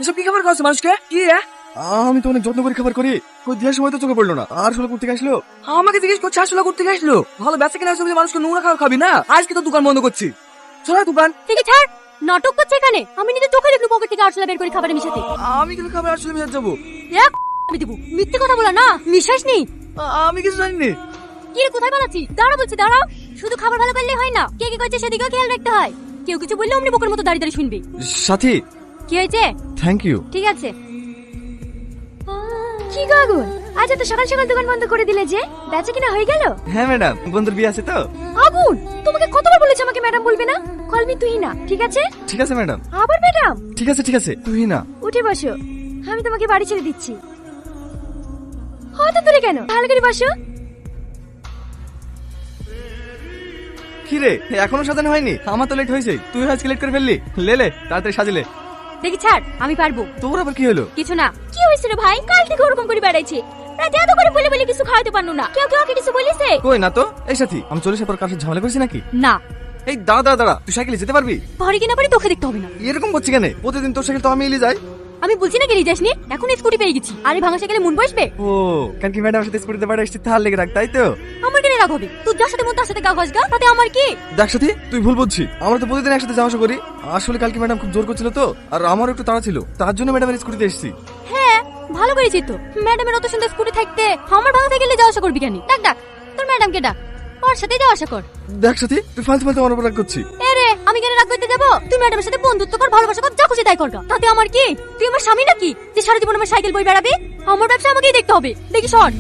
এসব কি খাবার খাওয়াচ্ছে মানুষকে? কি আমি তো অনেক যত্ন করে খাবার করি, কই দেওয়ার সময় তো চোখে পড়লো না। আর আসলে করতে আসলো, আমাকে জিজ্ঞেস করছে আসলে করতে আসলো। ভালো বেচা কিনা আসলে মানুষকে নোংরা খাবার খাবি না। আজকে তো দোকান বন্ধ করছি। চলো দোকান থেকে ছাড়, নাটক করছে এখানে। আমি নিজে চোখে দেখলু পকেট থেকে আরশোলা বের করে খাবারে মিশাতে। আমি কিন্তু খাবার আসলে মিশাতে যাবো? এক আমি দেবো, মিথ্যে কথা বলা না, বিশ্বাস নেই। আমি কিছু জানি না। কি রে, কোথায় পালাচ্ছি? দাঁড়া বলছি, দাঁড়াও। শুধু খাবার ভালো করলেই হয় না, কে কি করছে সেদিকেও খেয়াল রাখতে হয়। কেউ কিছু বললে অমনি বোকার মতো দাঁড়িয়ে দাঁড়িয়ে শুনবি। সাথী, কি হয়েছে? Thank you. ঠিক আছে। কি গাগুন, আজ এত সকাল সকাল দোকান বন্ধ করে দিলে যে? বেচা কিনা হয়ে গেল? হ্যাঁ ম্যাডাম, বন্ধুর বিয়ে আছে তো। আগুন, তোমাকে কতবার বলেছি আমাকে ম্যাডাম বলবে না? কল মি তুই না, ঠিক আছে? ঠিক আছে ম্যাডাম। আবার ম্যাডাম? ঠিক আছে ঠিক আছে, তুই না। উঠে বসো, আমি তোমাকে বাড়ি ছেড়ে দিচ্ছি। হঠাৎ ধরে কেন? ভালো করে বসো। কি রে, এখনো সাজানো হয়নি? আমার তো লেট হয়েছে, তুই আজকে লেট করে ফেললি। লে তাড়াতাড়ি সাজিলে। দেখি ছাড়, আমি পারবো। তোর আবার কি হলো? কিছু না। কি হয়েছে রে ভাই? কাল থেকে ওরকম করে বেড়াইছে, রাতে এত করে বলে বলে কিছু খাওয়াতে পারলো না। কেউ কেউ কিছু বলিছে? কই না তো। এই সাথী, আমি চলে এসে তোর কাছে ঝামেলা করেছি নাকি? না। এই দাঁড়া, তুই সাইকেলে যেতে পারবি? পারি কিনা পারি তোকে দেখতে হবে না। এরকম করছি কেন? প্রতিদিন তোর সাইকেল তো আমি এলি যাই। আমি বলছি না গেলি যাসনি, এখন স্কুটি পেয়ে গেছি। আরে ভাঙা সাইকেলে মন বসবে? ও কেন কি ম্যাডামের সাথে স্কুটিতে বাড়ি এসেছি তার লেগে রাখ, তাই তো? আমার কেন রাগ হবে? তুই যার সাথে মন তার সাথে গা গসগা, তাতে আমার কি? দেখ সাথী, তুই ভুল বুঝছিস। আমরা তো প্রতিদিন একসাথে যাওয়া আসা করি। আসলে কালকে ম্যাডাম খুব জোর করছিল তো, আর আমারও একটু তাড়া ছিল, তার জন্য ম্যাডামের স্কুটিতে এসেছি। হ্যাঁ, ভালো করেছি তো। ম্যাডামের অত সুন্দর স্কুটি থাকতে আমার ভাঙা সাইকেলে যাওয়া আসা করবি কেন? ডাক তোর ম্যাডামকে ডাক, ওর সাথে যাওয়া আসা কর। দেখ সাথী, তুই ফালতু আমার উপর রাগ করছিস। এরে, আমি কেন রাগ করতে যাবো? তুই ম্যাডামের সাথে বন্ধুত্ব কর, ভালোবাসা কর, যা খুশি তাই কর। তাতে আমার কি? তুই আমার স্বামী নাকি যে সারা জীবন আমার সাইকেল বই বেড়াবি? আমার ব্যবসা আমাকেই দেখতে হবে। দেখি সর।